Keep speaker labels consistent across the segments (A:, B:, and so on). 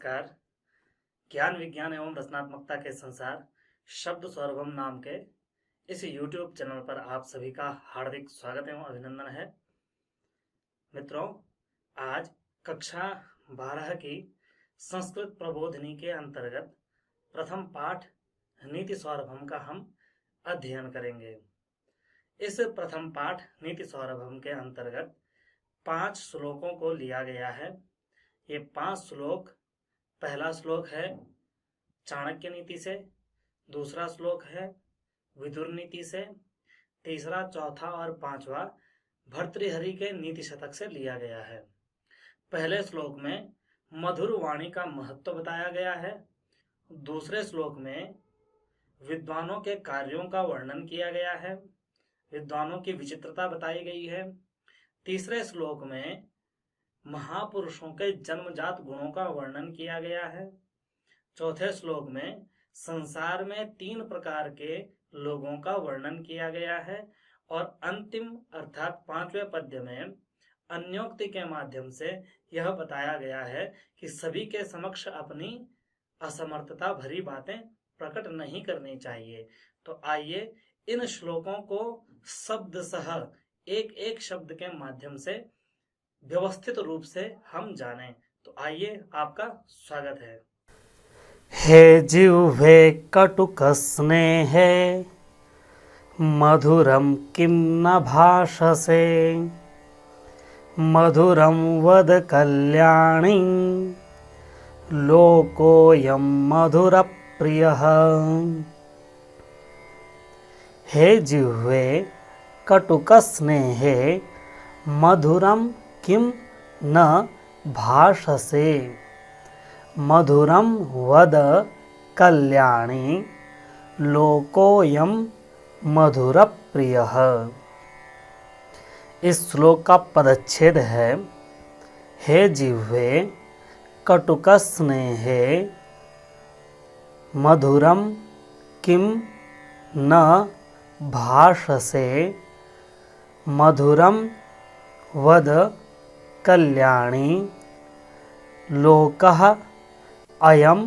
A: नमस्कार। ज्ञान विज्ञान एवं रचनात्मकता के संसार शब्द सौरभम नाम के इस YouTube चैनल पर आप सभी का हार्दिक स्वागत एवं अभिनंदन है। मित्रों, आज कक्षा 12 की संस्कृत प्रबोधिनी के अंतर्गत प्रथम पाठ नीति सौरभम का हम अध्ययन करेंगे। इस प्रथम पाठ नीति सौरभम के अंतर्गत 5 श्लोकों को लिया गया है। ये 5 श्लोक, पहला श्लोक है चाणक्य नीति से, दूसरा श्लोक है विदुर नीति से, तीसरा, चौथा और पांचवा भर्तृहरि के नीति शतक से लिया गया है। पहले श्लोक में मधुर वाणी का महत्व बताया गया है। दूसरे श्लोक में विद्वानों के कार्यों का वर्णन किया गया है, विद्वानों की विचित्रता बताई गई है। तीसरे श्लोक में महापुरुषों के जन्मजात गुणों का वर्णन किया गया है। चौथे श्लोक में संसार में 3 प्रकार के लोगों का वर्णन किया गया है और अंतिम अर्थात 5वें पद्य में अन्योक्ति के माध्यम से यह बताया गया है कि सभी के समक्ष अपनी असमर्थता भरी बातें प्रकट नहीं करनी चाहिए। तो आइए इन श्लोकों को शब्दशः एक एक शब्द के माध्यम से व्यवस्थित रूप से हम जानें। तो आइए, आपका स्वागत है।
B: हे जिह्वे कटुक स्नेहे मधुरम किं न भाषसे, मधुरम वद कल्याणी लोकोऽयं मधुर प्रियः। हे जिह्वे कटुक स्नेहे मधुरम किं न भाषसे, मधुरम वद कल्याणी लोकोऽयं मधुर प्रियः। इस श्लोक का पदच्छेद है, हे जिह्वे कटुक स्नेहे मधुरम किं न भाषसे, मधुरम वद कल्याणी लोकः अयं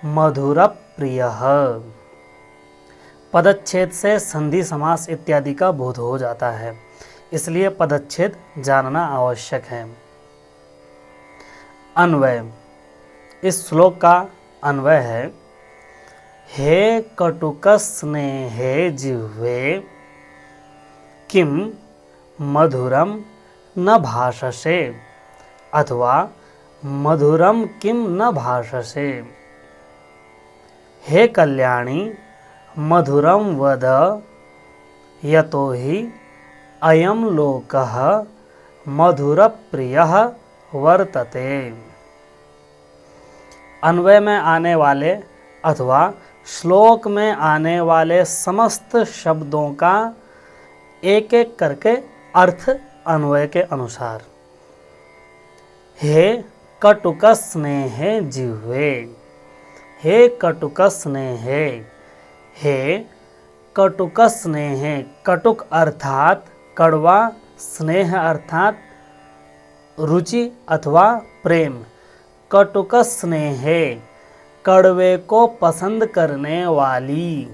B: मधुर प्रियः। पदच्छेद से संधि समास इत्यादि का बोध हो जाता है, इसलिए पदच्छेद जानना आवश्यक है। अन्वय, इस श्लोक का अन्वय है, हे कटुक स्नेहे जिह्वे किं मधुरम न भाषसे, अथवा मधुरम किं न भाषसे। हे कल्याणी मधुरम वद यतोहि अयं लोकः मधुर प्रियः वर्तते। अन्वय में आने वाले अथवा श्लोक में आने वाले समस्त शब्दों का एक एक करके अर्थ अन्वय के अनुसार। हे कटुक स्नेहे जिह्वे, हे कटुक स्नेहे, हे कटुक स्नेहे, कटुक अर्थात कड़वा, स्नेह अर्थात रुचि अथवा प्रेम। कटुक स्नेहे, कड़वे को पसंद करने वाली,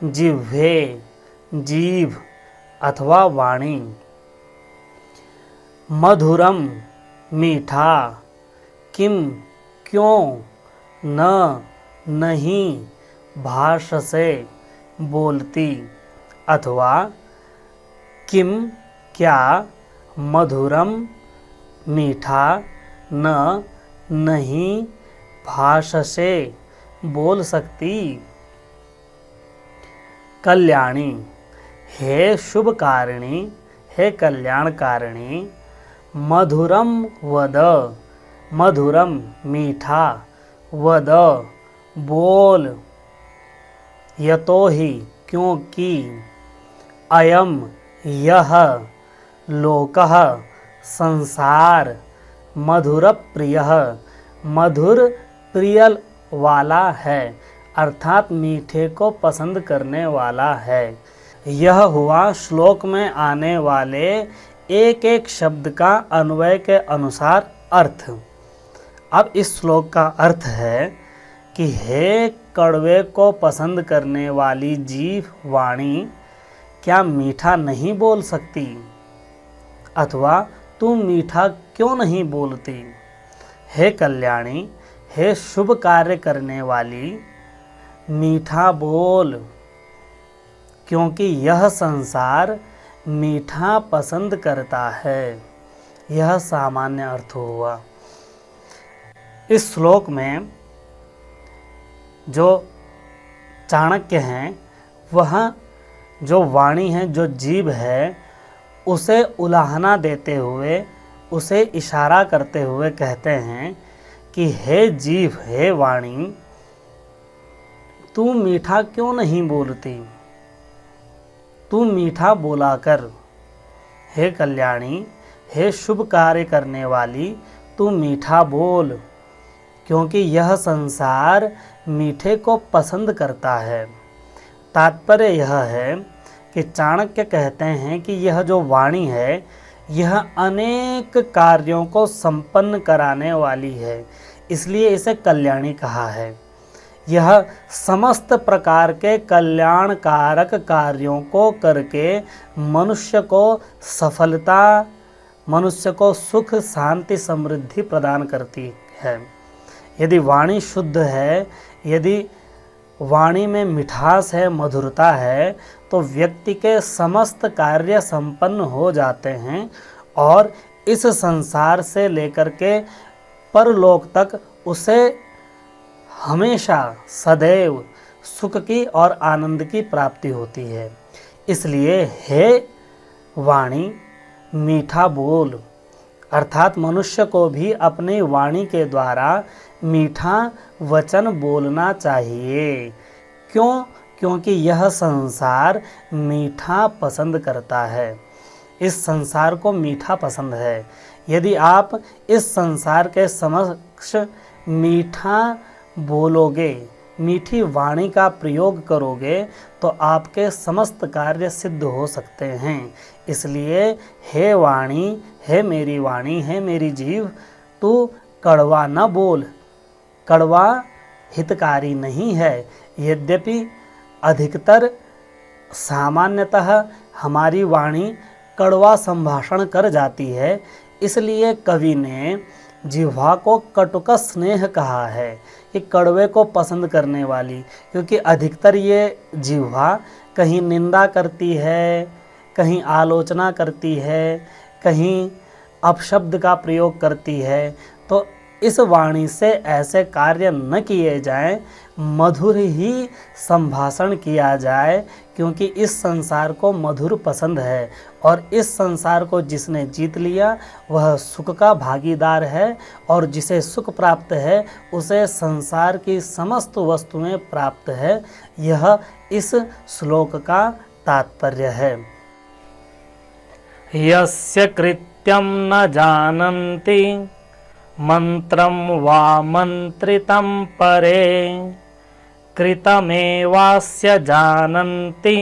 B: जिह्वे, जीभ अथवा वाणी। मधुरम, मीठा, किम, क्यों, न, नहीं, भाषसे, बोलती, अथवा किम, क्या, मधुरम, मीठा, न, नहीं, भाषसे, बोल सकती। कल्याणी, हे शुभकारिणी, हे कल्याणकारिणी। मधुरम वद, मधुरम, मीठा, वद, बोल, यतोहि, क्योंकि, अयम, यह, लोकः, संसार, मधुर प्रियः, मधुर प्रिय वाला है, अर्थात मीठे को पसंद करने वाला है। यह हुआ श्लोक में आने वाले एक एक शब्द का अन्वय के अनुसार अर्थ। अब इस श्लोक का अर्थ है कि हे कड़वे को पसंद करने वाली जीव वाणी, क्या मीठा नहीं बोल सकती? अथवा तू मीठा क्यों नहीं बोलती? हे कल्याणी, हे शुभ कार्य करने वाली, मीठा बोल, क्योंकि यह संसार मीठा पसंद करता है। यह सामान्य अर्थ हुआ। इस श्लोक में जो चाणक्य हैं, वह जो वाणी है, जो जीव है, उसे उलाहना देते हुए, उसे इशारा करते हुए कहते हैं कि हे जीव, हे वाणी, तू मीठा क्यों नहीं बोलती? तू मीठा बोला कर। हे कल्याणी, हे शुभ कार्य करने वाली, तू मीठा बोल, क्योंकि यह संसार मीठे को पसंद करता है। तात्पर्य यह है कि चाणक्य कहते हैं कि यह जो वाणी है, यह अनेक कार्यों को संपन्न कराने वाली है, इसलिए इसे कल्याणी कहा है। यह समस्त प्रकार के कल्याणकारक कार्यों को करके मनुष्य को सफलता, मनुष्य को सुख, शांति, समृद्धि प्रदान करती है। यदि वाणी शुद्ध है, यदि वाणी में मिठास है, मधुरता है, तो व्यक्ति के समस्त कार्य संपन्न हो जाते हैं और इस संसार से लेकर के परलोक तक उसे हमेशा सदैव सुख की और आनंद की प्राप्ति होती है। इसलिए हे वाणी, मीठा बोल, अर्थात मनुष्य को भी अपनी वाणी के द्वारा मीठा वचन बोलना चाहिए। क्यों? क्योंकि यह संसार मीठा पसंद करता है। इस संसार को मीठा पसंद है। यदि आप इस संसार के समक्ष मीठा बोलोगे, मीठी वाणी का प्रयोग करोगे, तो आपके समस्त कार्य सिद्ध हो सकते हैं। इसलिए हे वाणी, हे मेरी वाणी, हे मेरी जीव, तू कड़वा न बोल। कड़वा हितकारी नहीं है। यद्यपि अधिकतर सामान्यतः हमारी वाणी कड़वा संभाषण कर जाती है, इसलिए कवि ने जिह्वा को कटुक स्नेह कहा है कि कड़वे को पसंद करने वाली, क्योंकि अधिकतर ये जिह्वा कहीं निंदा करती है, कहीं आलोचना करती है, कहीं अपशब्द का प्रयोग करती है। तो इस वाणी से ऐसे कार्य न किए जाएं, मधुर ही संभाषण किया जाए, क्योंकि इस संसार को मधुर पसंद है और इस संसार को जिसने जीत लिया वह सुख का भागीदार है, और जिसे सुख प्राप्त है उसे संसार की समस्त वस्तुएं प्राप्त है। यह इस श्लोक का तात्पर्य है। यस्य कृत्यं न जानन्ति मंत्रं वा मंत्रितं परे, कृतमेवास्य जानन्ति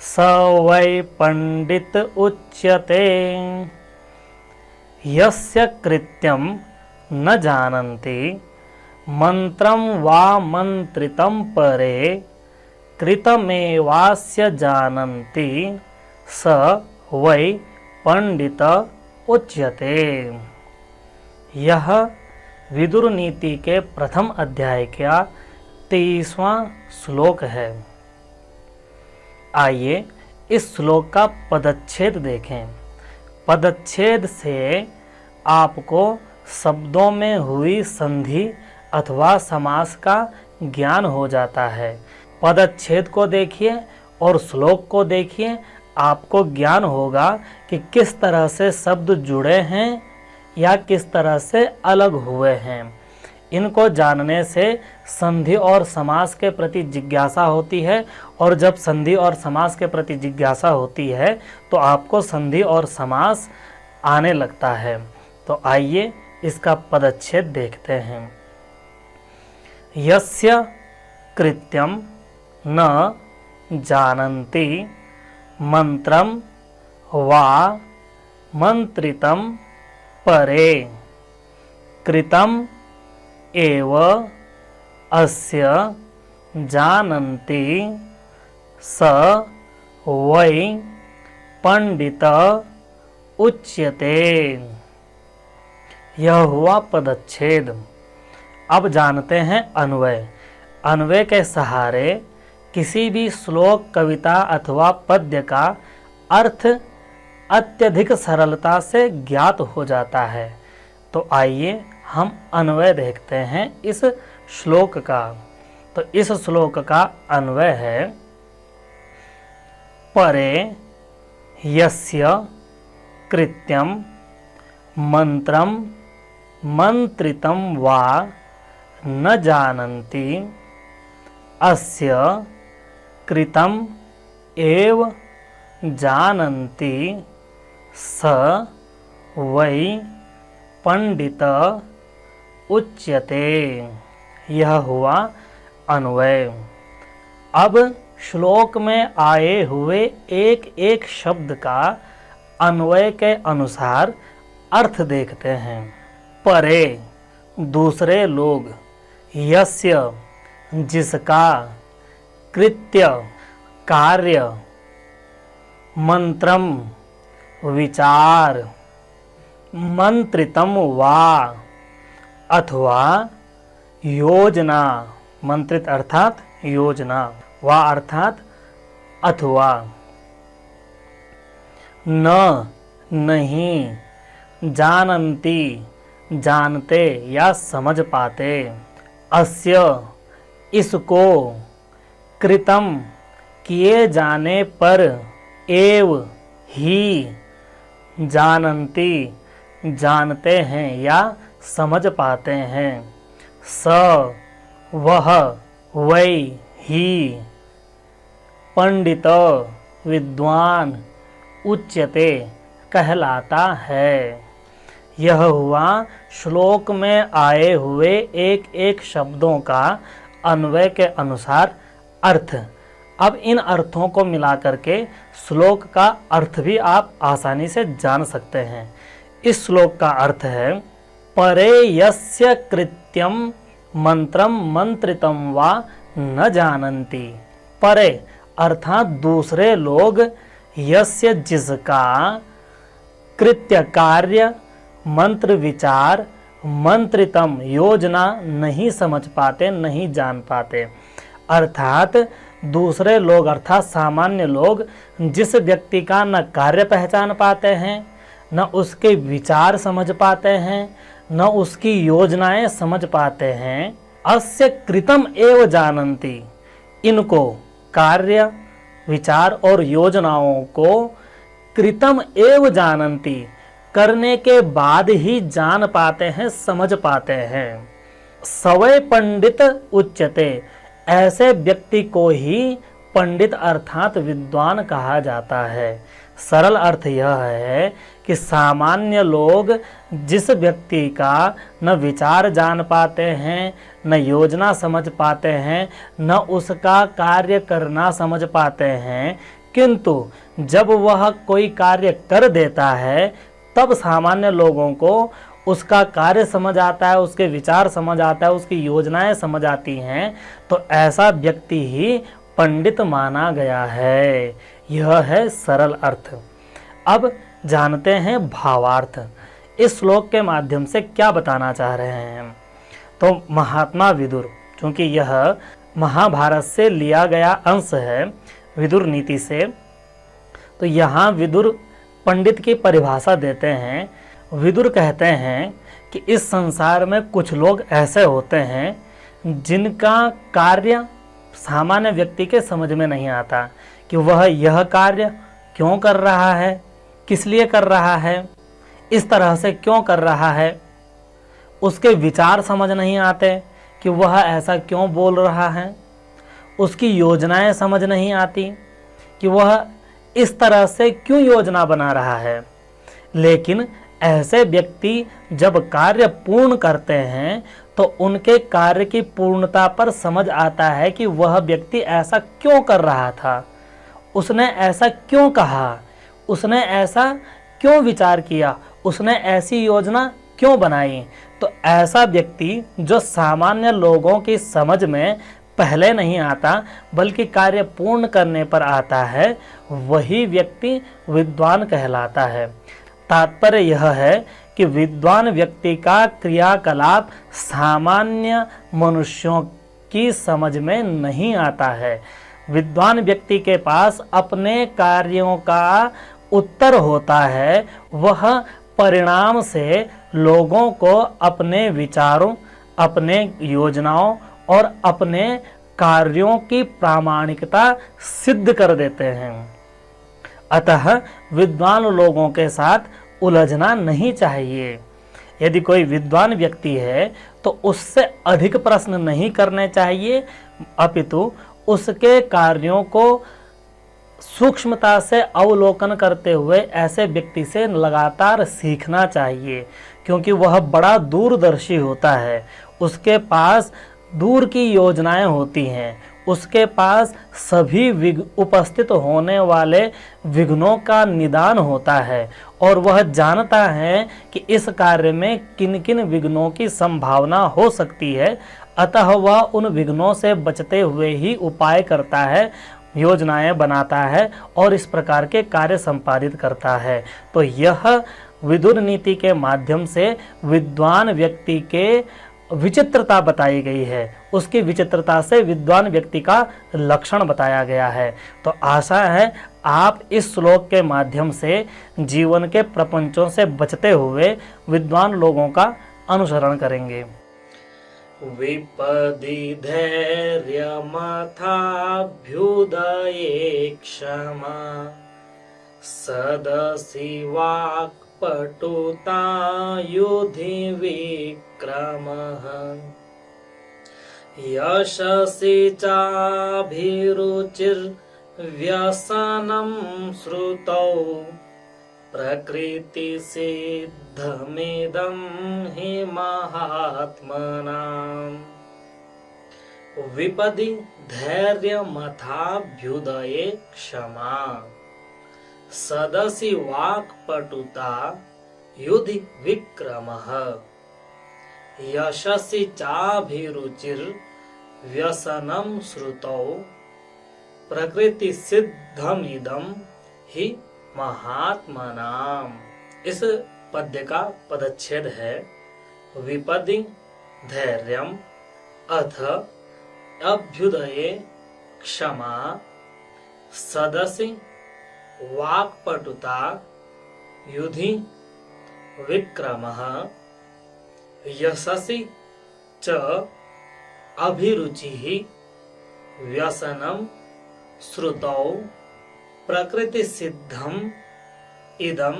B: स वै पंडित उच्यते। यस्य कृत्यं न जानन्ति मंत्रं वा मंत्रितं परे, कृतमेवास्य जानन्ति स वै पंडित उच्यते। यह विदुर नीति के प्रथम अध्याय का 23वां श्लोक है। आइए इस श्लोक का पदच्छेद देखें। पदच्छेद से आपको शब्दों में हुई संधि अथवा समास का ज्ञान हो जाता है। पदच्छेद को देखिए और श्लोक को देखिए, आपको ज्ञान होगा कि किस तरह से शब्द जुड़े हैं या किस तरह से अलग हुए हैं। इनको जानने से संधि और समास के प्रति जिज्ञासा होती है, और जब संधि और समास के प्रति जिज्ञासा होती है तो आपको संधि और समास आने लगता है। तो आइए इसका पदच्छेद देखते हैं। यस्य कृत्यं न जानन्ति मंत्रं वा मंत्रितं परे, कृतम एव अस्य जानन्ति स वै पंडित उच्यते। यह हुआ पदच्छेद। अब जानते हैं अन्वय। अन्वय के सहारे किसी भी श्लोक, कविता अथवा पद्य का अर्थ अत्यधिक सरलता से ज्ञात हो जाता है। तो आइए हम अन्वय देखते हैं इस श्लोक का। तो इस श्लोक का अन्वय है, परे यस्य कृत्यं मंत्रं मंत्रितं वा न जानन्ति अस्य कृतम् एव जानन्ति स वै पंडित उच्यते। यह हुआ अन्वय। अब श्लोक में आए हुए एक एक शब्द का अन्वय के अनुसार अर्थ देखते हैं। परे दूसरे लोग, यस्य जिसका, कृत्य कार्य, मंत्रम विचार, मंत्रितम वा अथवा योजना, मंत्रित अर्थात योजना, वा अर्थात अथवा, न नहीं, जानन्ति जानते या समझ पाते, अस्य इसको, कृतम किए जाने पर, एव ही, जानन्ति जानते हैं या समझ पाते हैं, स वह, वै ही, पंडित विद्वान, उच्यते कहलाता है। यह हुआ श्लोक में आए हुए एक एक शब्दों का अन्वय के अनुसार अर्थ। अब इन अर्थों को मिला करके श्लोक का अर्थ भी आप आसानी से जान सकते हैं। इस श्लोक का अर्थ है, परे यस्य कृत्यम मंत्रम मंत्रितम वा न जानन्ति। परे अर्थात दूसरे लोग, यस्य जिसका, कृत्य कार्य, मंत्र विचार, मंत्रितम योजना नहीं समझ पाते, नहीं जान पाते। अर्थात दूसरे लोग अर्थात सामान्य लोग जिस व्यक्ति का न कार्य पहचान पाते हैं, न उसके विचार समझ पाते हैं, न उसकी योजनाएं समझ पाते हैं, अस्य कृतम एव जानन्ति, इनको कार्य, विचार और योजनाओं को कृतम एव जानन्ति करने के बाद ही जान पाते हैं, समझ पाते हैं। सवै पंडित उच्यते, ऐसे व्यक्ति को ही पंडित अर्थात विद्वान कहा जाता है। सरल अर्थ यह है कि सामान्य लोग जिस व्यक्ति का न विचार जान पाते हैं, न योजना समझ पाते हैं, न उसका कार्य करना समझ पाते हैं, किंतु जब वह कोई कार्य कर देता है तब सामान्य लोगों को उसका कार्य समझ आता है, उसके विचार समझ आता है, उसकी योजनाएं समझ आती हैं, तो ऐसा व्यक्ति ही पंडित माना गया है। यह है सरल अर्थ। अब जानते हैं भावार्थ। इस श्लोक के माध्यम से क्या बताना चाह रहे हैं। तो महात्मा विदुर, क्योंकि यह महाभारत से लिया गया अंश है, विदुर नीति से, तो यहाँ विदुर पंडित की परिभाषा देते हैं। विदुर कहते हैं कि इस संसार में कुछ लोग ऐसे होते हैं जिनका कार्य सामान्य व्यक्ति के समझ में नहीं आता कि वह यह कार्य क्यों कर रहा है, किस लिए कर रहा है, इस तरह से क्यों कर रहा है। उसके विचार समझ नहीं आते कि वह ऐसा क्यों बोल रहा है। उसकी योजनाएं समझ नहीं आती कि वह इस तरह से क्यों योजना बना रहा है। लेकिन ऐसे व्यक्ति जब कार्य पूर्ण करते हैं तो उनके कार्य की पूर्णता पर समझ आता है कि वह व्यक्ति ऐसा क्यों कर रहा था, उसने ऐसा क्यों कहा, उसने ऐसा क्यों विचार किया, उसने ऐसी योजना क्यों बनाई? तो ऐसा व्यक्ति जो सामान्य लोगों की समझ में पहले नहीं आता बल्कि कार्य पूर्ण करने पर आता है, वही व्यक्ति विद्वान कहलाता है। तात्पर्य यह है कि विद्वान व्यक्ति का क्रियाकलाप सामान्य मनुष्यों की समझ में नहीं आता है। विद्वान व्यक्ति के पास अपने कार्यों का उत्तर होता है। वह परिणाम से लोगों को अपने विचारों, अपने योजनाओं और अपने कार्यों की प्रामाणिकता सिद्ध कर देते हैं। अतः विद्वान लोगों के साथ उलझना नहीं चाहिए। यदि कोई विद्वान व्यक्ति है तो उससे अधिक प्रश्न नहीं करने चाहिए, अपितु उसके कार्यों को सूक्ष्मता से अवलोकन करते हुए ऐसे व्यक्ति से लगातार सीखना चाहिए, क्योंकि वह बड़ा दूरदर्शी होता है। उसके पास दूर की योजनाएं होती हैं, उसके पास सभी उपस्थित होने वाले विघ्नों का निदान होता है और वह जानता है कि इस कार्य में किन किन विघ्नों की संभावना हो सकती है। अतः वह उन विघ्नों से बचते हुए ही उपाय करता है, योजनाएं बनाता है और इस प्रकार के कार्य संपादित करता है। तो यह विदुर नीति के माध्यम से विद्वान व्यक्ति के विचित्रता बताई गई है, उसकी विचित्रता से विद्वान व्यक्ति का लक्षण बताया गया है। तो आशा है आप इस श्लोक के माध्यम से जीवन के प्रपंचों से बचते हुए विद्वान लोगों का अनुसरण करेंगे।
A: विपदि धैर्यमथाभ्युदये क्षमा सदसि वाक्पटुता युधि विक्रमः यशसि चाभिरुचिर्व्यसनं श्रुतौ प्रकृति सिद्धमिदं हि महात्मनाम्। विपदि धैर्यमथाभ्युदये क्षमा सदसि वाक्पटुता युधि विक्रमः यशसि चाभिरुचिर्व्यसनं श्रुतौ प्रकृति सिद्धमिदं ही महात्मनाम। इस पद्य का पदच्छेद है विपदि धैर्यम अथ अभ्युदये क्षमा सदसि वाक्पटुता युधि विक्रमः यशसि च अभिरुचिः व्यसनं श्रुतौ प्रकृति सिद्धम इदम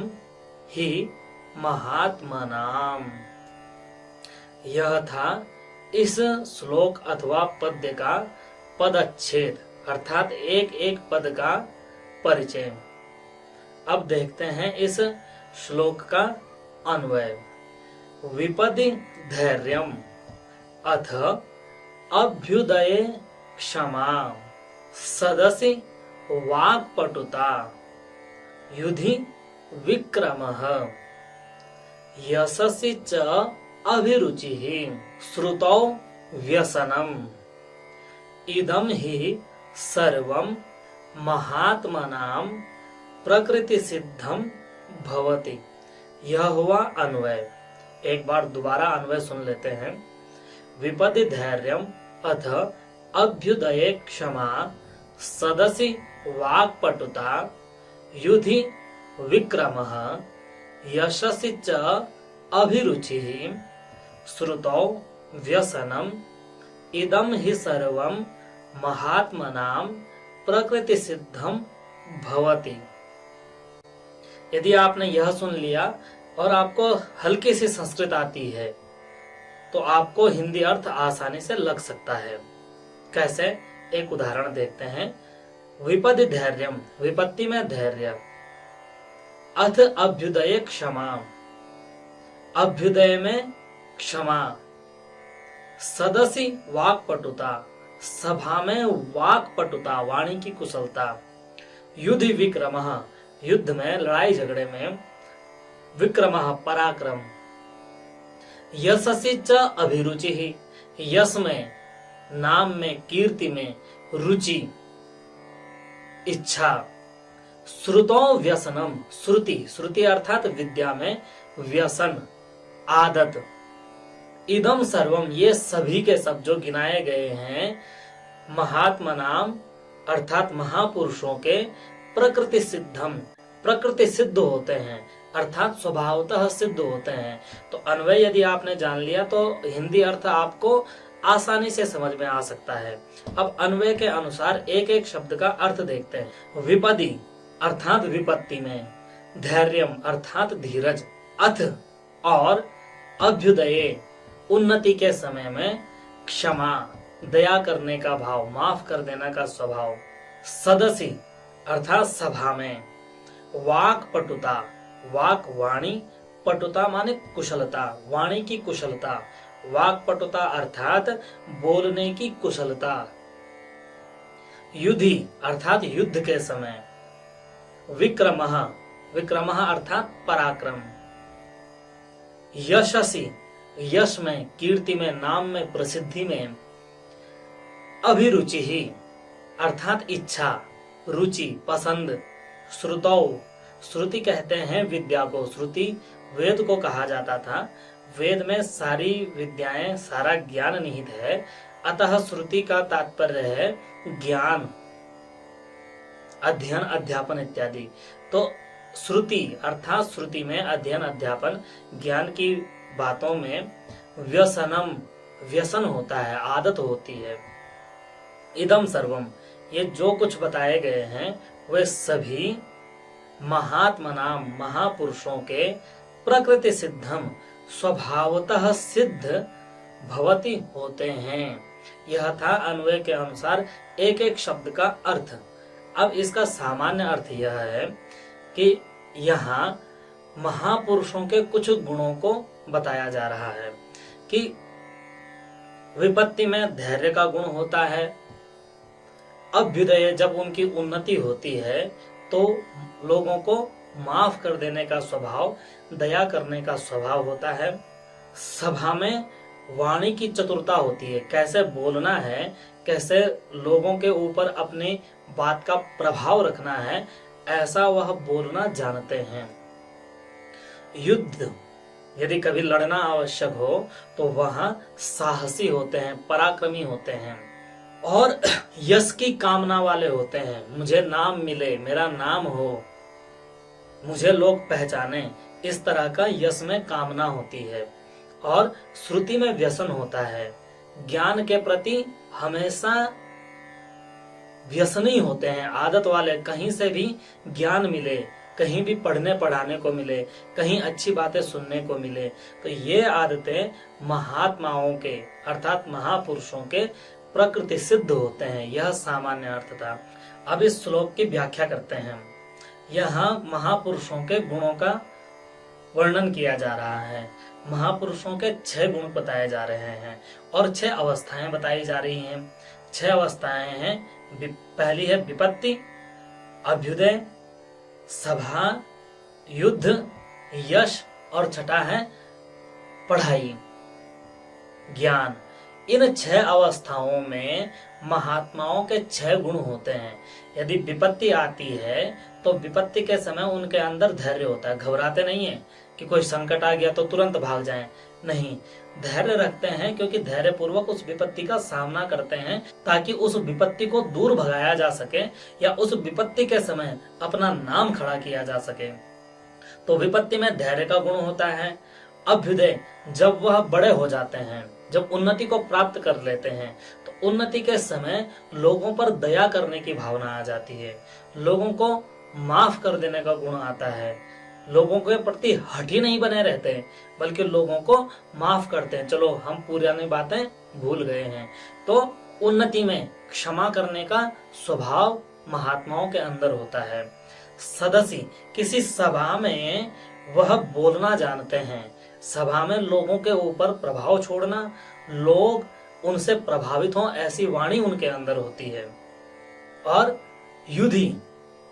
A: ही महात्मनाम। यह था इस श्लोक अथवा पद्य का पदच्छेद, अर्थात एक एक पद का परिचय। अब देखते हैं इस श्लोक का अन्वय। विपदि धैर्यम अथ अभ्युदये क्षमा सदसि वाक्पटुता युधि विक्रमः यशसि च अभिरुचिः श्रुतौ व्यसनम् इदं हि सर्वं महात्मनां प्रकृति सिद्धम भवति। यह हुआ अन्वय। एक बार दोबारा अन्वय सुन लेते हैं। विपदि धैर्यम अथ अभ्युदये क्षमा सदसि वाक्पटुता युधि विक्रमः यशसि च अभिरुचिः श्रुतौ व्यसनम् इदं हि सर्वं महात्मनां प्रकृति सिद्धम भवति। यदि आपने यह सुन लिया और आपको हल्की सी संस्कृत आती है तो आपको हिंदी अर्थ आसानी से लग सकता है। कैसे? एक उदाहरण देखते हैं। विपदि धैर्यम, विपत्ति में धैर्य। अथ अभ्युदय क्षमा, अभ्युदय में क्षमा। सदसि वाक्पटुता, सभा में वाक्पटुता, वाणी की कुशलता। युधि विक्रमः, युद्ध में, लड़ाई झगड़े में। विक्रमः, पराक्रम। यशसि च अभिरुचि ही, यश में, नाम में, कीर्ति में रुचि, इच्छा। श्रुतो व्यसनम, श्रुति, श्रुति अर्थात विद्या में व्यसन, आदत। इदम सर्वम, ये सभी के सब जो गिनाए गए हैं महात्मा नाम अर्थात महापुरुषों के प्रकृति सिद्धम, प्रकृति सिद्ध होते हैं अर्थात स्वभावतः सिद्ध होते हैं। तो अन्वय यदि आपने जान लिया तो हिंदी अर्थ आपको आसानी से समझ में आ सकता है। अब अन्वय के अनुसार एक एक शब्द का अर्थ देखते हैं। विपदि अर्थात विपत्ति में, धैर्यम अर्थात धीरज, अथ और अभ्युदये उन्नति के समय में, क्षमा दया करने का भाव, माफ कर देना का स्वभाव, सदसी अर्थात सभा में, वाक पटुता, वाक वाणी, पटुता माने कुशलता, वाणी की कुशलता, वाक पटुता अर्थात बोलने की कुशलता, युद्धि अर्थात युद्ध के समय, विक्रमः, विक्रमः अर्थात पराक्रम, यशसि यश में, कीर्ति में, नाम में, प्रसिद्धि में, अभिरुचि ही अर्थात इच्छा, रुचि, पसंद, श्रुतौ, श्रुति कहते हैं विद्या को, श्रुति वेद को कहा जाता था। वेद में सारी विद्याएं, सारा ज्ञान निहित है, अतः श्रुति का तात्पर्य है ज्ञान, अध्ययन, अध्यापन इत्यादि। तो श्रुति अर्थात श्रुति में अध्ययन, अध्यापन, ज्ञान की बातों में व्यसनम, व्यसन होता है, आदत होती है। इदम सर्वम, ये जो कुछ बताए गए हैं वे सभी महात्मनाम महापुरुषों के प्रकृति सिद्धम स्वभावतः सिद्ध भवति होते हैं। यह था अन्वय के अनुसार एक एक शब्द का अर्थ। अब इसका सामान्य अर्थ यह है कि यहाँ महापुरुषों के कुछ गुणों को बताया जा रहा है कि विपत्ति में धैर्य का गुण होता है, अभ्युदय जब उनकी उन्नति होती है तो लोगों को माफ कर देने का स्वभाव, दया करने का स्वभाव होता है, सभा में वाणी की चतुरता होती है, कैसे बोलना है, कैसे लोगों के ऊपर अपनी बात का प्रभाव रखना है, ऐसा वह बोलना जानते हैं। युद्ध यदि कभी लड़ना आवश्यक हो तो वहां साहसी होते हैं, पराक्रमी होते हैं और यश की कामना वाले होते हैं। मुझे नाम मिले, मेरा नाम हो, मुझे लोग पहचाने, इस तरह का यश में कामना होती है। और श्रुति में व्यसन होता है, ज्ञान के प्रति हमेशा व्यसनी होते हैं, आदत वाले, कहीं से भी ज्ञान मिले, कहीं भी पढ़ने पढ़ाने को मिले, कहीं अच्छी बातें सुनने को मिले, तो ये आदतें महात्माओं के अर्थात महापुरुषों के प्रकृति सिद्ध होते हैं। यह सामान्य अर्थ था। अब इस श्लोक की व्याख्या करते हैं। यहाँ महापुरुषों के गुणों का वर्णन किया जा रहा है। महापुरुषों के 6 गुण बताए जा रहे हैं और 6 अवस्थाएं बताई जा रही हैं। 6 अवस्थाएं हैं। पहली है विपत्ति, अभ्युदय, सभा, युद्ध, यश और छठा है पढ़ाई, ज्ञान। इन 6 अवस्थाओं में महात्माओं के 6 गुण होते हैं। यदि विपत्ति आती है तो विपत्ति के समय उनके अंदर धैर्य होता है, घबराते नहीं है कि कोई संकट आ गया तो तुरंत भाग जाएं, नहीं, धैर्य रखते हैं, क्योंकि धैर्य पूर्वक उस विपत्ति का सामना करते हैं ताकि उस विपत्ति को दूर भगाया जा सके या उस विपत्ति के समय अपना नाम खड़ा किया जा सके। तो विपत्ति में धैर्य का गुण होता है। अभ्युदय जब वह बड़े हो जाते हैं, जब उन्नति को प्राप्त कर लेते हैं, तो उन्नति के समय लोगों पर दया करने की भावना आ जाती है, लोगों को माफ कर देने का गुण आता है, लोगों के प्रति हठी नहीं बने रहते बल्कि लोगों को माफ करते हैं, चलो हम पुरानी बातें भूल गए हैं। तो उन्नति में क्षमा करने का स्वभाव महात्माओं के अंदर होता है। सदस्य किसी सभा में वह बोलना जानते हैं, सभा में लोगों के ऊपर प्रभाव छोड़ना, लोग उनसे प्रभावित हों ऐसी वाणी उनके अंदर होती है। और युद्धि,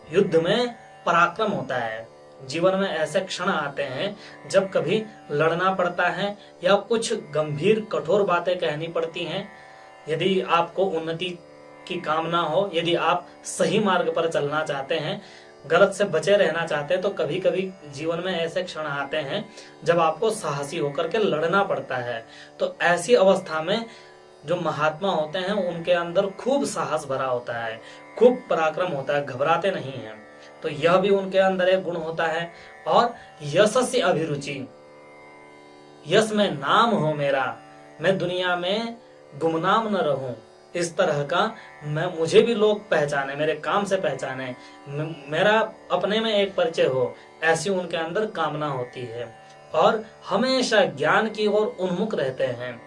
A: युद्ध में पराक्रम होता है, जीवन में ऐसे क्षण आते हैं जब कभी लड़ना पड़ता है या कुछ गंभीर कठोर बातें कहनी पड़ती हैं। यदि आपको उन्नति की कामना हो, यदि आप सही मार्ग पर चलना चाहते हैं, गलत से बचे रहना चाहते हैं, तो कभी कभी जीवन में ऐसे क्षण आते हैं जब आपको साहसी होकर के लड़ना पड़ता है। तो ऐसी अवस्था में जो महात्मा होते हैं उनके अंदर खूब साहस भरा होता है, खूब पराक्रम होता है, घबराते नहीं हैं। तो यह भी उनके अंदर एक गुण होता है। और यशस्य अभिरुचि, यश में नाम हो मेरा, मैं दुनिया में गुमनाम न रहूं, इस तरह का मुझे भी लोग पहचाने, मेरे काम से पहचाने, मेरा अपने में एक परिचय हो, ऐसी उनके अंदर कामना होती है। और हमेशा ज्ञान की ओर उन्मुख रहते हैं,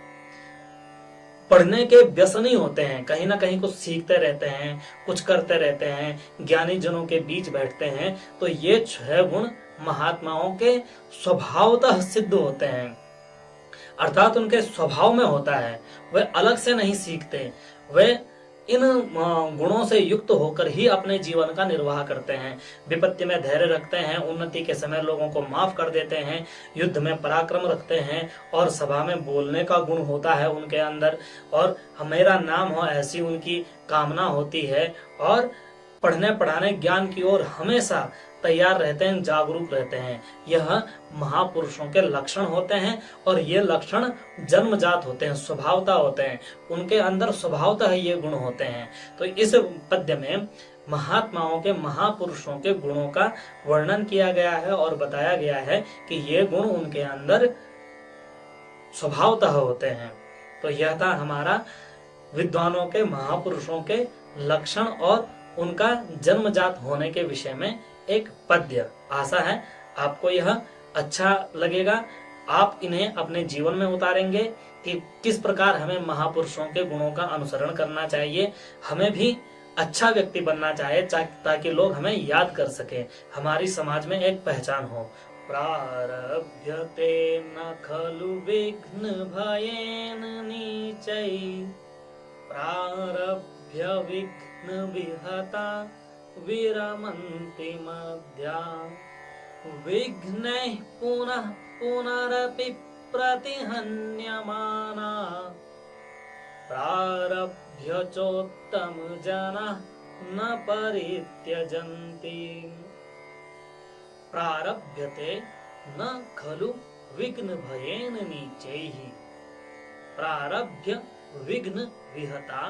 A: पढ़ने के व्यसनी होते हैं, कहीं ना कहीं कुछ सीखते रहते हैं, कुछ करते रहते हैं, ज्ञानी जनों के बीच बैठते हैं। तो ये 6 गुण महात्माओं के स्वभावतः सिद्ध होते हैं, अर्थात उनके स्वभाव में होता है। वे अलग से नहीं सीखते, वे इन गुणों से युक्त होकर ही अपने जीवन का निर्वाह करते हैं। विपत्ति में धैर्य रखते हैं, उन्नति के समय लोगों को माफ कर देते हैं, युद्ध में पराक्रम रखते हैं, और सभा में बोलने का गुण होता है उनके अंदर, और मेरा नाम हो ऐसी उनकी कामना होती है। और पढ़ने पढ़ाने ज्ञान की ओर हमेशा तैयार रहते हैं, जागरूक रहते हैं। यह महापुरुषों के लक्षण होते हैं, और ये लक्षण जन्मजात होते हैं, स्वभावता होते हैं, उनके अंदर स्वभावतः ये गुण होते हैं। तो इस पद्य में महात्माओं के, महापुरुषों के गुणों का वर्णन किया गया है और बताया गया है कि ये गुण उनके अंदर स्वभावतः होते हैं। तो यह था हमारा विद्वानों के, महापुरुषों के लक्षण और उनका जन्मजात होने के विषय में एक पद्य। आशा है आपको यह अच्छा लगेगा, आप इन्हें अपने जीवन में उतारेंगे कि किस प्रकार हमें महापुरुषों के गुणों का अनुसरण करना चाहिए, हमें भी अच्छा व्यक्ति बनना चाहिए ताकि लोग हमें याद कर सके, हमारी समाज में एक पहचान हो। प्रारभ्यते न खलु विघ्न भयेन नीचै, प्रारभ्य विघ्न विहता विरमन्ति मध्या, विघ्नैः पुनः पुनरपि प्रतिहन्यमाना, प्रारभ्य चोत्तम जनाः न परित्यजन्ति। प्रारभ्यते न खलु विघ्न भयेन नीचैः, प्रारभ्य विघ्न विहता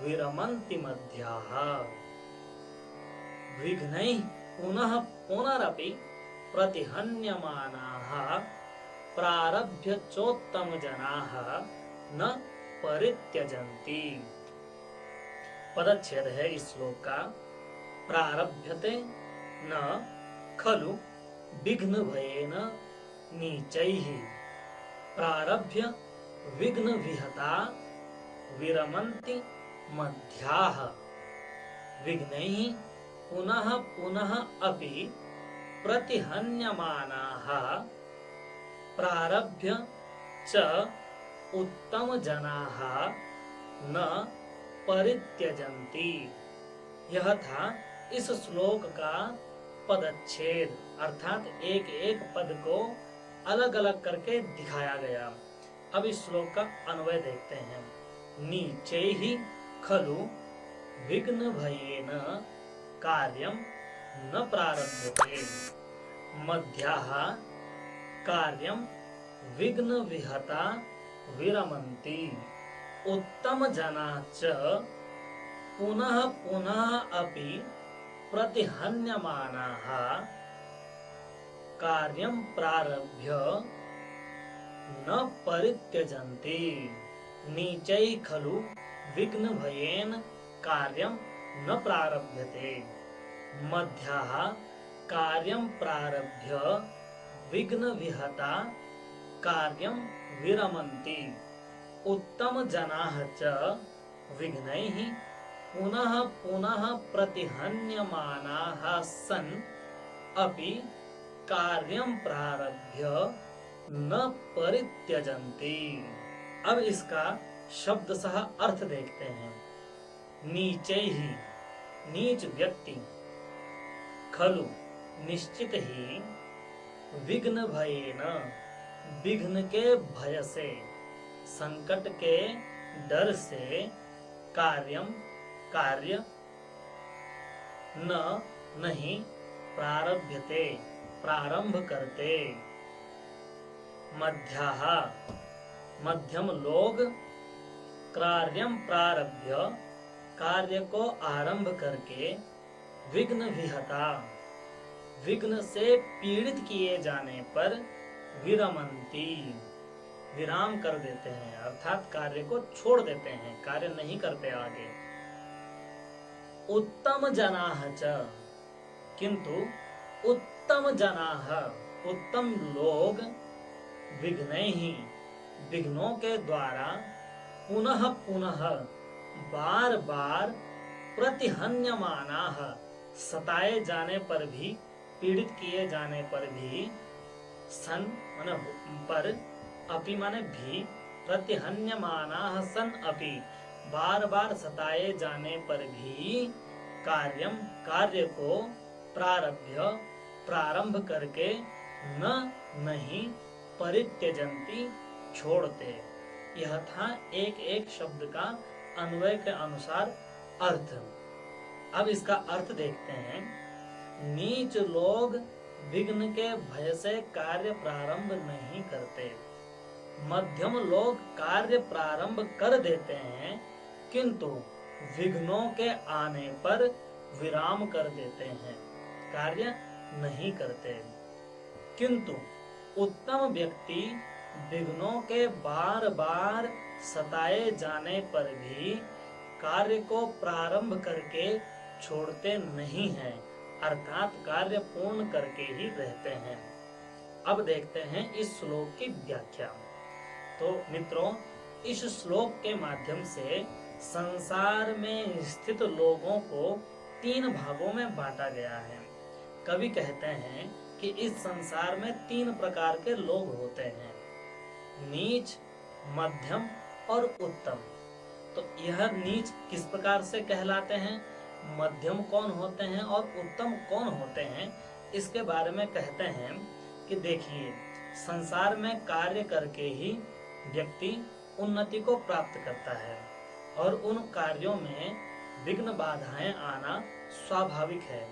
A: विरमन्ति मध्याः, विघ्नैः पुनः पुनरपि प्रतिहन्यमानाः, प्रारभ्य चोत्तम जनाः न परित्यजन्ति। पदच्छेद है इस श्लोक का। प्रारभ्यते न खलु विघ्न भयेन नीचैः, प्रारभ्य विघ्न विहता विरमन्ति मध्याः, विघ्नैः पुनः पुनः अपि प्रतिहन्यमानाः, प्रारभ्य च उत्तम जनाः न परित्यजन्ति। यह था इस श्लोक का पदच्छेद, अर्थात एक एक पद को अलग अलग करके दिखाया गया। अब इस श्लोक का अन्वय देखते हैं। नीचैः खलु विघ्न भयेन कार्यं न प्रारभ्यते, मध्याः कार्यं विघ्न विहता विरमन्ति, उत्तम जनाः च पुनः पुनः अपि प्रतिहन्यमानाः, कार्यं प्रारभ्य न परित्यजन्ति। नीचैः खलु विघ्न भयेन कार्यं न प्रारभ्यते, मध्याः कार्यं प्रारभ्य विघ्न विहता कार्यं विरमन्ति, उत्तम जनाः च विघ्नैः पुनः पुनः प्रतिहन्यमानाः सन् अपि कार्यं प्रारभ्य न परित्यजन्ति। अब इसका शब्द सह अर्थ देखते हैं। नीचे ही, नीच व्यक्ति, खलु निश्चित ही विघ्न भयेन, विघ्न के भय से, संकट के डर से, कार्य न नहीं प्रारभ्यते, प्रारंभ करते। मध्याः, मध्यम लोग, कार्यम प्रारभ्य, कार्य को आरंभ करके, विघ्न विहता, विघ्न से पीड़ित किए जाने पर, विरमंती, विराम कर देते हैं, अर्थात कार्य को छोड़ देते हैं, कार्य नहीं करते आगे। उत्तम जनाः च, किंतु उत्तम जनाः, उत्तम लोग, विघ्नैहि, विघ्नों के द्वारा, पुनः पुनः, बार बार, प्रतिहन्यमानाः, सताए जाने पर भी, पीड़ित किए जाने पर भी, सन माने पर, अपि माने भी, प्रतिहन्यमानाः सन अपि, बार बार सताए जाने पर भी, कार्य को प्रारभ्य, प्रारंभ करके, न नहीं परित्यजन्ति, छोड़ते। यह था एक एक शब्द का अन्वय के अनुसार अर्थ। अब इसका अर्थ देखते हैं। नीच लोग विघ्न के भय से कार्य प्रारंभ नहीं करते, मध्यम लोग कार्य प्रारंभ कर देते हैं, किंतु विघ्नों के आने पर विराम कर देते हैं, कार्य नहीं करते। किंतु उत्तम व्यक्ति विघ्नों के बार बार सताए जाने पर भी कार्य को प्रारंभ करके छोड़ते नहीं हैं, अर्थात कार्य पूर्ण करके ही रहते हैं। अब देखते हैं इस श्लोक की व्याख्या। तो मित्रों, इस श्लोक के माध्यम से संसार में स्थित लोगों को 3 भागों में बांटा गया है। कवि कहते हैं कि इस संसार में 3 प्रकार के लोग होते हैं, नीच, मध्यम और उत्तम। तो यह नीच किस प्रकार से कहलाते हैं, मध्यम कौन होते हैं और उत्तम कौन होते हैं, इसके बारे में कहते हैं कि देखिए, संसार में कार्य करके ही व्यक्ति उन्नति को प्राप्त करता है और उन कार्यों में विघ्न बाधाएं आना स्वाभाविक है।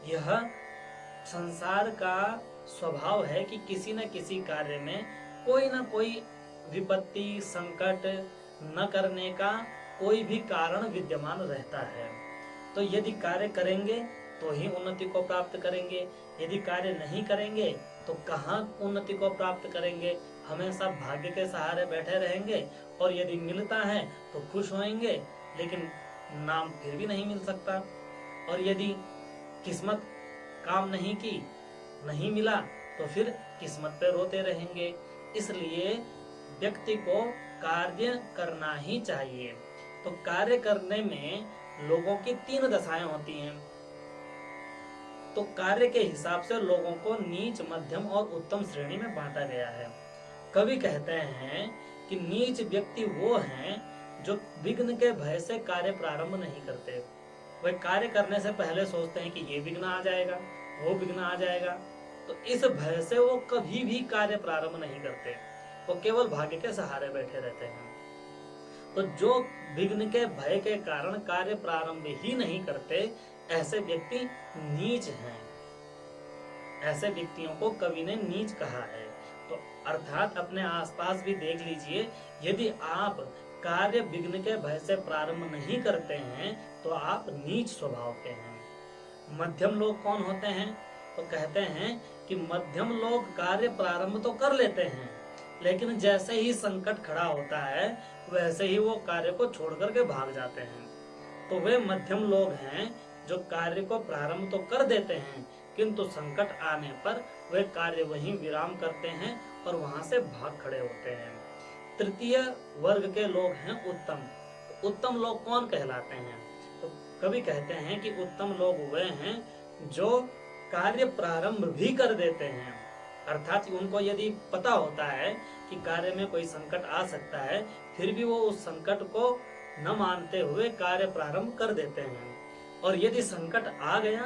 A: यह संसार का स्वभाव है कि किसी न किसी कार्य में कोई न कोई विपत्ति, संकट न करने का कोई भी कारण विद्यमान रहता है। तो यदि कार्य करेंगे तो ही उन्नति को प्राप्त करेंगे, यदि कार्य नहीं करेंगे तो कहाँ उन्नति को प्राप्त करेंगे, हमेशा भाग्य के सहारे बैठे रहेंगे और यदि मिलता है तो खुश होंगे, लेकिन नाम फिर भी नहीं मिल सकता। और यदि किस्मत काम नहीं की, नहीं मिला, तो फिर किस्मत पे रोते रहेंगे। इसलिए व्यक्ति को कार्य करना ही चाहिए। तो कार्य करने में लोगों की 3 दशाएं होती हैं। तो कार्य के हिसाब से लोगों को नीच, मध्यम और उत्तम श्रेणी में बांटा गया है। कवि कहते हैं कि नीच व्यक्ति वो हैं जो विघ्न के भय से कार्य प्रारंभ नहीं करते। वे कार्य करने से पहले सोचते हैं कि ये विघ्न आ जाएगा, वो विघ्न आ जाएगा, तो इस भय से वो कभी भी कार्य प्रारंभ नहीं करते, वो केवल भाग्य के सहारे बैठे रहते हैं। तो जो विघ्न के भय के कारण कार्य प्रारंभ ही नहीं करते, ऐसे व्यक्ति नीच हैं। ऐसे व्यक्तियों को कवि ने नीच कहा है। तो अर्थात अपने आसपास भी देख लीजिए, यदि आप कार्य विघ्न के भय से प्रारंभ नहीं करते हैं तो आप नीच स्वभाव के हैं। मध्यम लोग कौन होते हैं, तो कहते हैं कि मध्यम लोग कार्य प्रारंभ तो कर लेते हैं, लेकिन जैसे ही संकट खड़ा होता है वैसे ही वो कार्य को छोड़ करके भाग जाते हैं। तो वे मध्यम लोग हैं जो कार्य को प्रारंभ तो कर देते हैं, किंतु संकट आने पर वे कार्य वहीं विराम करते हैं और वहां से भाग खड़े होते हैं। तृतीय वर्ग के लोग हैं उत्तम। तो उत्तम लोग कौन कहलाते हैं, तो कवि कहते हैं कि उत्तम लोग वे हैं जो कार्य प्रारंभ भी कर देते हैं, अर्थात उनको यदि पता होता है कि कार्य में कोई संकट आ सकता है, फिर भी वो उस संकट को न मानते हुए कार्य प्रारंभ कर देते हैं। और यदि संकट आ गया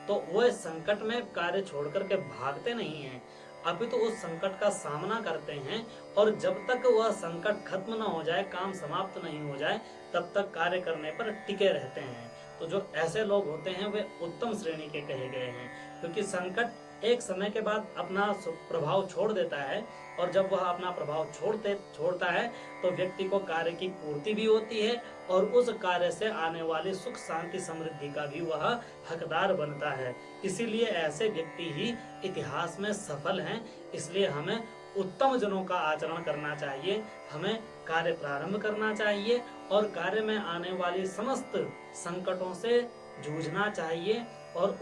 A: तो वह संकट में कार्य छोड़ करके भागते नहीं हैं, अभी तो उस संकट का सामना करते हैं, और जब तक वह संकट खत्म न हो जाए, काम समाप्त नहीं हो जाए, तब तक कार्य करने पर टिके रहते हैं। तो जो ऐसे लोग होते हैं वे उत्तम श्रेणी के कहे गए हैं, क्योंकि संकट एक समय के बाद अपना प्रभाव छोड़ देता है, और जब वह अपना प्रभाव छोड़ता है तो व्यक्ति को कार्य की पूर्ति भी होती है, और उस कार्य से आने वाली सुख शांति समृद्धि का भी वह हकदार बनता है। इसीलिए ऐसे व्यक्ति ही इतिहास में सफल हैं। इसलिए हमें उत्तम जनों का आचरण करना चाहिए, हमें कार्य प्रारंभ करना चाहिए, और कार्य में आने वाली समस्त संकटों से जूझना चाहिए, और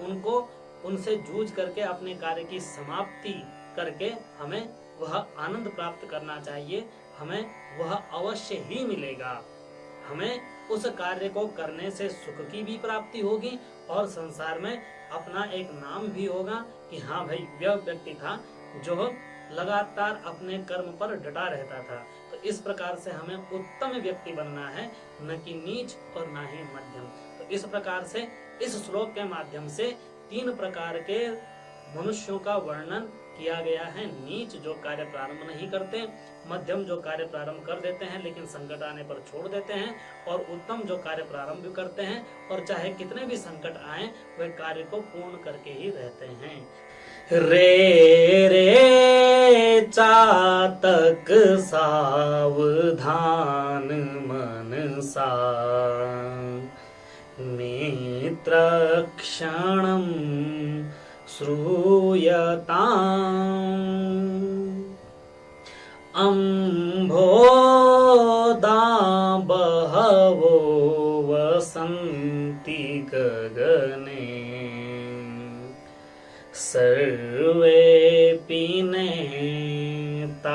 A: उनसे जूझ करके अपने कार्य की समाप्ति करके हमें वह आनंद प्राप्त करना चाहिए। हमें वह अवश्य ही मिलेगा। हमें उस कार्य को करने से सुख की भी प्राप्ति होगी, और संसार में अपना एक नाम भी होगा कि हाँ भाई, वह व्यक्ति था जो लगातार अपने कर्म पर डटा रहता था। तो इस प्रकार से हमें उत्तम व्यक्ति बनना है, न कि नीच और न ही मध्यम। तो इस प्रकार से इस श्लोक के माध्यम से 3 प्रकार के मनुष्यों का वर्णन किया गया है। नीच जो कार्य प्रारंभ नहीं करते, मध्यम जो कार्य प्रारंभ कर देते हैं लेकिन संकट आने पर छोड़ देते हैं, और उत्तम जो कार्य प्रारंभ करते हैं और चाहे कितने भी संकट आए वे कार्य को पूर्ण करके ही रहते हैं। रे रे चातक सावधान मनसा मित्र क्षणं श्रूयताम् अम्भोदा बहवो वसन्ति गगने सर्वेऽपि नेतादृशाम्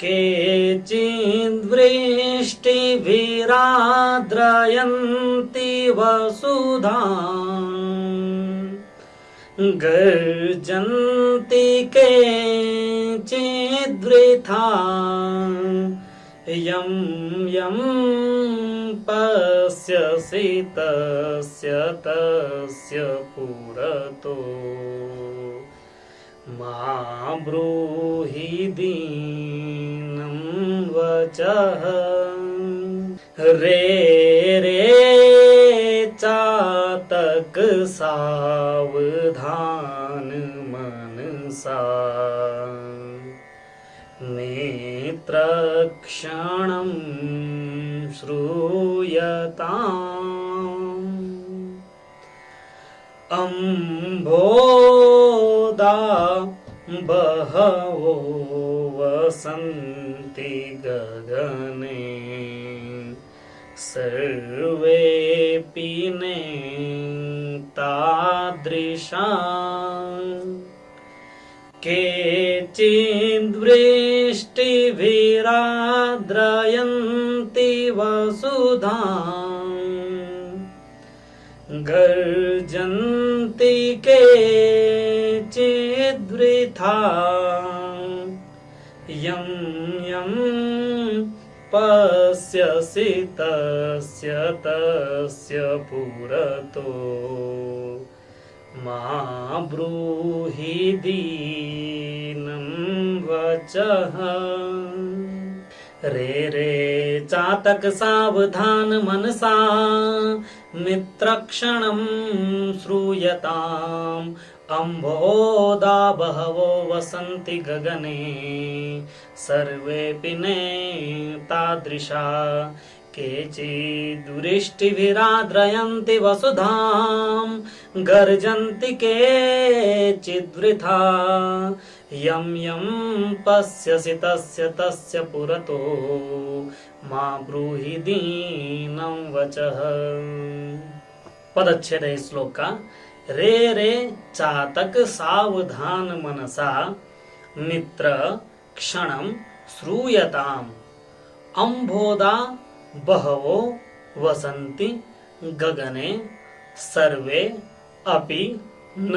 A: केचिद्वृष्टिभिराद्रयन्ति वसुधाम् गर्जन्ति केचिद्वृथा यं यं पश्यसि तस्य तस्य पुरतो मा ब्रूहि दीनं वचः। रे रे चातक सावधान मनसा मित्र क्षणं श्रूयताम् अम्भोदा बहवो वसन्ति गगने सर्वेऽपि नेतादृशाम् केचिद्वृष्टिभिराद्रयन्ति वसुधाम् गर्जन्ति केचिद्वृथा यं यं पश्यसि तस्य तस्य पुरतो मा ब्रूहि दीनं वचः। रे रे चातक सावधान मनसा मित्रक्षणं श्रूयताम् अम्भोदा बहवो वसन्ति गगने सर्वेऽपि नेतादृशा केचिद्वृष्टिभिराद्रयन्ति वसुधाम् गर्जन्ति केचिद्वृथा यं यं पश्यसि तस्य तस्य पुरतो मा ब्रूहि दीनं वचः। पदच्छेद है इस श्लोक का। रे रे चातक सावधान मनसा मित्र क्षणं श्रूयताम् अम्भोदा बहवो वसन्ति गगने सर्वे अपि न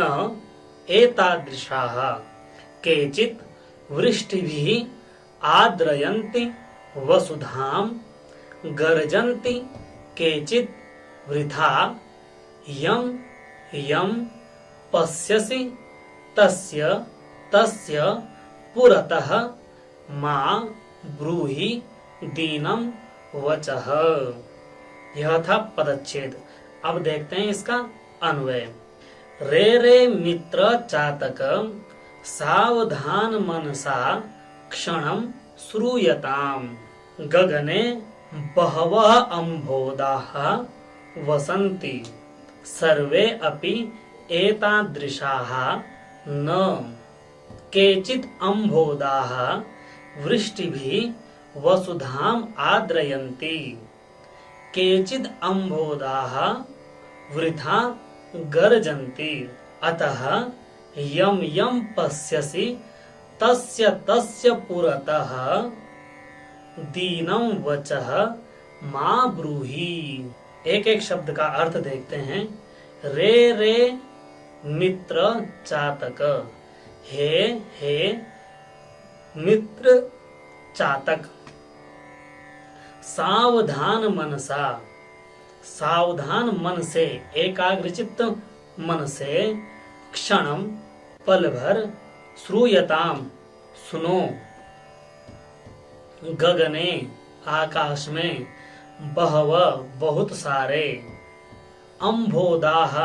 A: एतादृशाः केचित् वृष्टिभिः आद्रयन्ति वसुधाम् गर्जन्ति केचित्
B: वृथा यम यम पश्यसि तस्य तस्य पुरतः मा ब्रूहि दीनम वचः। यह था पदच्छेद। अब देखते हैं इसका अन्वय। रे रे मित्र चातक सावधान मनसा क्षणम श्रूयताम। गगने बहवः अम्भोदाः वसन्ति सर्वे अपि एतादृशाः न। केचित् अम्भोदाः वृष्टिभिः वसुधाम् आद्रयन्ति। केचिद् अम्भोदाः वृथा गर्जन्ति। अतः यम यम पश्यसि तस्य तस्य पुरतः दीनं वचः मा ब्रूहि। एक एक शब्द का अर्थ देखते हैं। रे रे मित्र चातक, हे हे मित्र चातक। सावधान मनसा, सावधान मन से, एकाग्रचित्त मन से, क्षणम पल भर, श्रूयताम सुनो, गगने आकाश में, बहव बहुत सारे, अम्भोदाह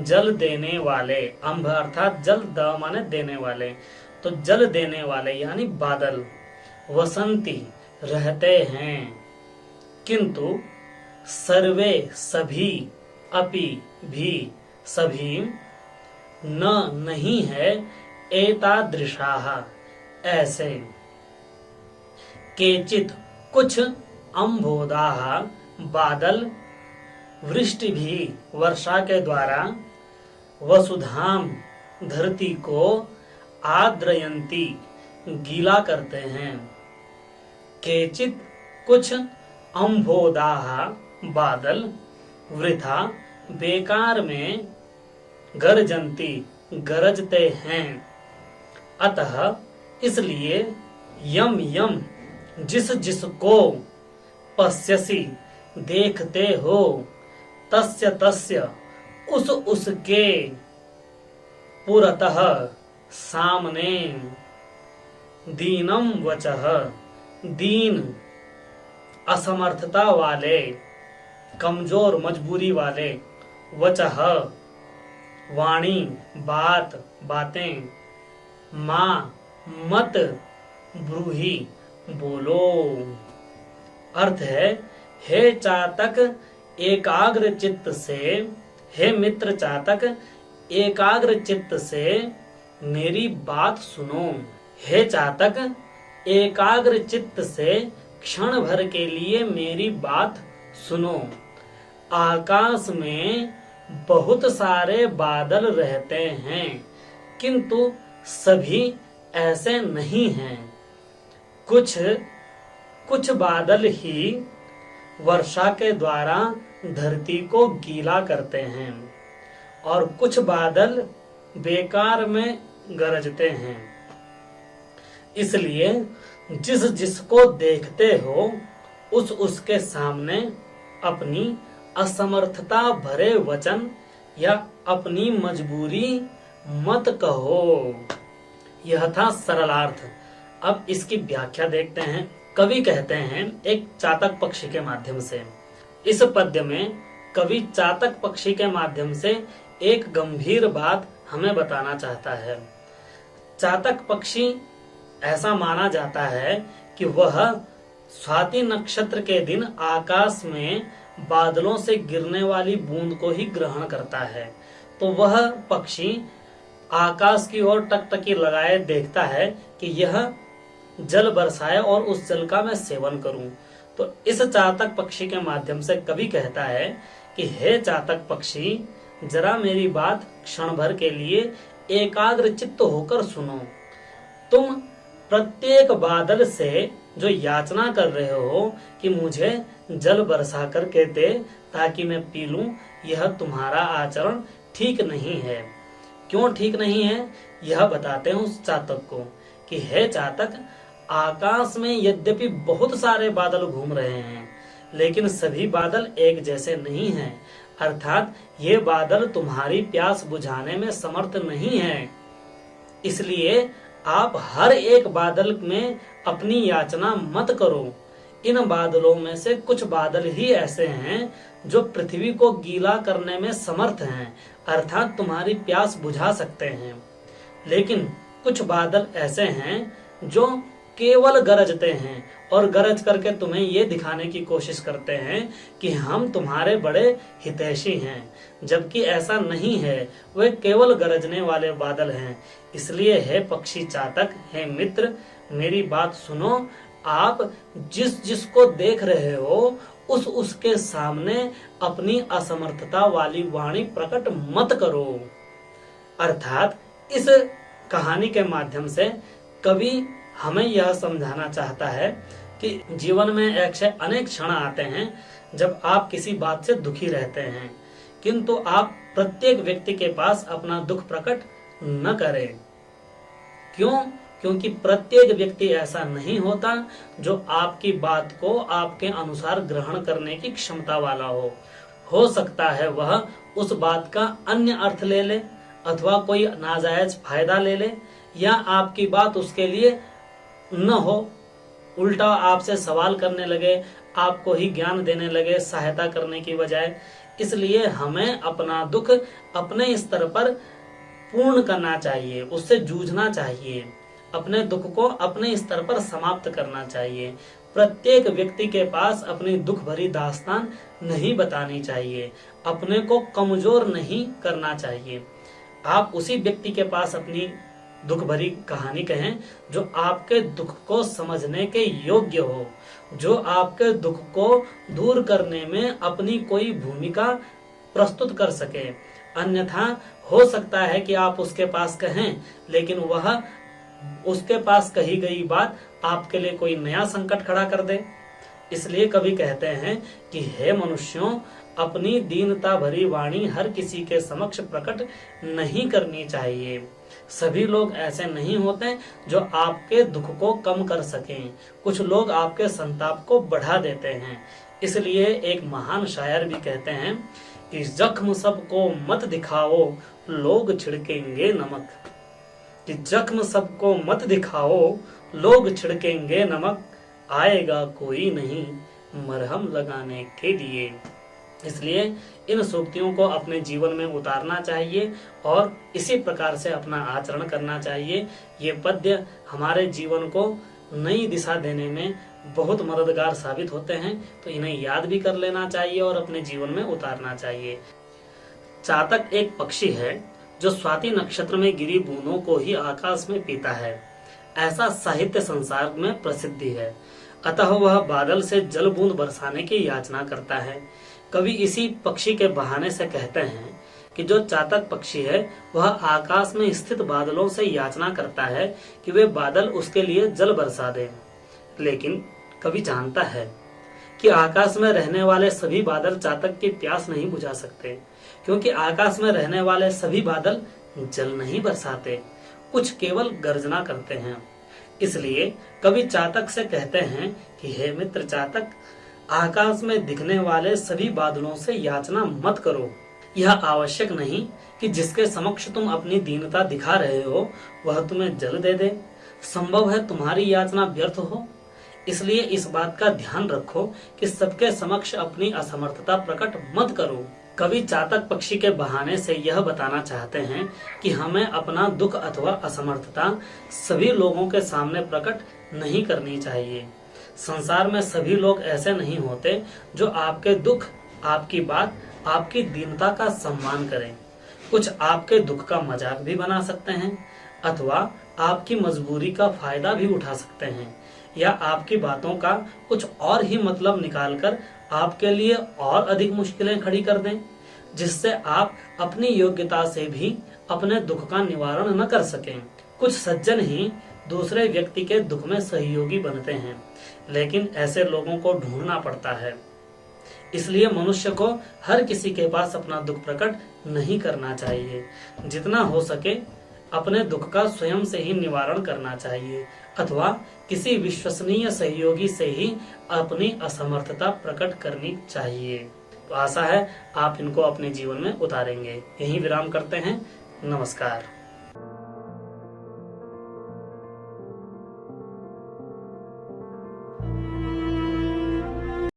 B: जल देने वाले, अम्भ अर्थात जल, द माने देने वाले, तो जल देने वाले यानी बादल, वसंती रहते हैं, किंतु सर्वे सभी, अपि भी सभी, न नहीं है, एतादृशाः ऐसे, केचित कुछ, अम्भोदाः बादल, वृष्टि भी वर्षा के द्वारा, वसुधाम धरती को, आद्रयंती गीला करते हैं, केचित कुछ, अम्भोदाः बादल, वृथा बेकार में, गर्जंती गरजते हैं। अतः इसलिए यम यम जिस जिसको, पश्यसि देखते हो, तस्य तस्य उस उसके, पुरतः सामने, दीनम वचः दीन असमर्थता वाले, कमजोर मजबूरी वाले, वचः वाणी बात बातें, माँ मत ब्रूहि बोलो। अर्थ है, हे चातक एकाग्र चित्त से, हे मित्र चातक एकाग्र चित्त से मेरी बात सुनो। हे चातक एकाग्र चित्त से क्षण भर के लिए मेरी बात सुनो। आकाश में बहुत सारे बादल रहते हैं, किंतु सभी ऐसे नहीं हैं। कुछ कुछ बादल ही वर्षा के द्वारा धरती को गीला करते हैं और कुछ बादल बेकार में गरजते हैं। इसलिए जिस जिसको देखते हो उस उसके सामने अपनी असमर्थता भरे वचन या अपनी मजबूरी मत कहो। यह था सरलार्थ। अब इसकी व्याख्या देखते हैं। कवि कहते हैं एक चातक पक्षी के माध्यम से, इस पद्य में कवि चातक पक्षी के माध्यम से एक गंभीर बात हमें बताना चाहता है। चातक पक्षी ऐसा माना जाता है कि वह स्वाति नक्षत्र के दिन आकाश में बादलों से गिरने वाली बूंद को ही ग्रहण करता है। तो वह पक्षी आकाश की ओर टकटकी लगाए देखता है कि यह जल बरसाए और उस जल का मैं सेवन करूं। तो इस चातक पक्षी के माध्यम से कवि कहता है कि हे चातक पक्षी, जरा मेरी बात क्षण भर के लिए एकाग्र चित्त होकर सुनो। तुम प्रत्येक बादल से जो याचना कर रहे हो कि मुझे जल बरसा करके दे ताकि मैं पी लूं, यह तुम्हारा आचरण ठीक नहीं है। क्यों ठीक नहीं है, यह बताते हैं उस चातक को कि हे चातक, आकाश में यद्यपि बहुत सारे बादल घूम रहे हैं, लेकिन सभी बादल एक जैसे नहीं हैं, अर्थात ये बादल तुम्हारी प्यास बुझाने में समर्थ नहीं है। इसलिए आप हर एक बादल में अपनी याचना मत करो। इन बादलों में से कुछ बादल ही ऐसे हैं जो पृथ्वी को गीला करने में समर्थ हैं, अर्थात तुम्हारी प्यास बुझा सकते हैं। लेकिन कुछ बादल ऐसे हैं जो केवल गरजते हैं और गरज करके तुम्हें ये दिखाने की कोशिश करते हैं कि हम तुम्हारे बड़े हितैषी हैं, जबकि ऐसा नहीं है, वे केवल गरजने वाले बादल हैं। इसलिए हे पक्षी चातक, हे मित्र, मेरी बात सुनो। आप जिस जिसको देख रहे हो उसके सामने अपनी असमर्थता वाली वाणी प्रकट मत करो। अर्थात इस कहानी के माध्यम से कवि हमें यह समझाना चाहता है कि जीवन में अनेक क्षण आते हैं जब आप किसी बात से दुखी रहते हैं, किंतु आप प्रत्येक व्यक्ति के पास अपना दुख प्रकट न करें। क्यों? क्योंकि प्रत्येक व्यक्ति ऐसा नहीं होता जो आपकी बात को आपके अनुसार ग्रहण करने की क्षमता वाला हो सकता है वह उस बात का अन्य अर्थ ले ले, अथवा कोई नाजायज फायदा ले ले, या आपकी बात उसके लिए न हो, उल्टा आपसे सवाल करने लगे, आपको ही ज्ञान देने लगे सहायता करने की बजाय। इसलिए हमें अपना दुख अपने स्तर पर पूर्ण करना चाहिए, उससे जूझना चाहिए, अपने दुख को अपने स्तर पर समाप्त करना चाहिए। प्रत्येक व्यक्ति के पास अपनी दुख भरी दास्तान नहीं बतानी चाहिए, अपने को कमजोर नहीं करना चाहिए। आप उसी व्यक्ति के पास अपनी दुख भरी कहानी कहें जो आपके दुख को समझने के योग्य हो, जो आपके दुख को दूर करने में अपनी कोई भूमिका प्रस्तुत कर सके। अन्यथा हो सकता है कि आप उसके पास कहें, लेकिन वह उसके पास कही गई बात आपके लिए कोई नया संकट खड़ा कर दे। इसलिए कवि कहते हैं कि हे मनुष्यों, अपनी दीनता भरी वाणी हर किसी के समक्ष प्रकट नहीं करनी चाहिए। सभी लोग ऐसे नहीं होते जो आपके दुख को कम कर सकें, कुछ लोग आपके संताप को बढ़ा देते हैं। इसलिए एक महान शायर भी कहते हैं कि जख्म सबको मत दिखाओ, लोग छिड़केंगे नमक। कि जख्म सबको मत दिखाओ, लोग छिड़केंगे नमक, आएगा कोई नहीं मरहम लगाने के लिए। इसलिए इन सूक्तियों को अपने जीवन में उतारना चाहिए और इसी प्रकार से अपना आचरण करना चाहिए। ये पद्य हमारे जीवन को नई दिशा देने में बहुत मददगार साबित होते हैं, तो इन्हें याद भी कर लेना चाहिए और अपने जीवन में उतारना चाहिए। चातक एक पक्षी है जो स्वाति नक्षत्र में गिरी बूंदों को ही आकाश में पीता है, ऐसा साहित्य संसार में प्रसिद्धि है। अतः वह बादल से जल बूंद बरसाने की याचना करता है। कवि इसी पक्षी के बहाने से कहते हैं कि जो चातक पक्षी है वह आकाश में स्थित बादलों से याचना करता है कि वे बादल उसके लिए जल बरसा दें। लेकिन कवि जानता है कि आकाश में रहने वाले सभी बादल चातक की प्यास नहीं बुझा सकते, क्योंकि आकाश में रहने वाले सभी बादल जल नहीं बरसाते, कुछ केवल गर्जना करते हैं। इसलिए कवि चातक से कहते हैं कि हे मित्र चातक, आकाश में दिखने वाले सभी बादलों से याचना मत करो। यह आवश्यक नहीं कि जिसके समक्ष तुम अपनी दीनता दिखा रहे हो वह तुम्हें जल दे दे। संभव है तुम्हारी याचना व्यर्थ हो। इसलिए इस बात का ध्यान रखो कि सबके समक्ष अपनी असमर्थता प्रकट मत करो। कवि चातक पक्षी के बहाने से यह बताना चाहते हैं कि हमें अपना दुख अथवा असमर्थता सभी लोगों के सामने प्रकट नहीं करनी चाहिए। संसार में सभी लोग ऐसे नहीं होते जो आपके दुख, आपकी बात, आपकी दीनता का सम्मान करें। कुछ आपके दुख का मजाक भी बना सकते हैं अथवा आपकी मजबूरी का फायदा भी उठा सकते हैं, या आपकी बातों का कुछ और ही मतलब निकालकर आपके लिए और अधिक मुश्किलें खड़ी कर दें, जिससे आप अपनी योग्यता से भी अपने दुख का निवारण न कर सकें। कुछ सज्जन ही दूसरे व्यक्ति के दुख में सहयोगी बनते हैं, लेकिन ऐसे लोगों को ढूंढना पड़ता है। इसलिए मनुष्य को हर किसी के पास अपना दुख प्रकट नहीं करना चाहिए। जितना हो सके अपने दुख का स्वयं से ही निवारण करना चाहिए अथवा किसी विश्वसनीय सहयोगी से ही अपनी असमर्थता प्रकट करनी चाहिए। तो आशा है आप इनको अपने जीवन में उतारेंगे। यहीं विराम करते हैं। नमस्कार।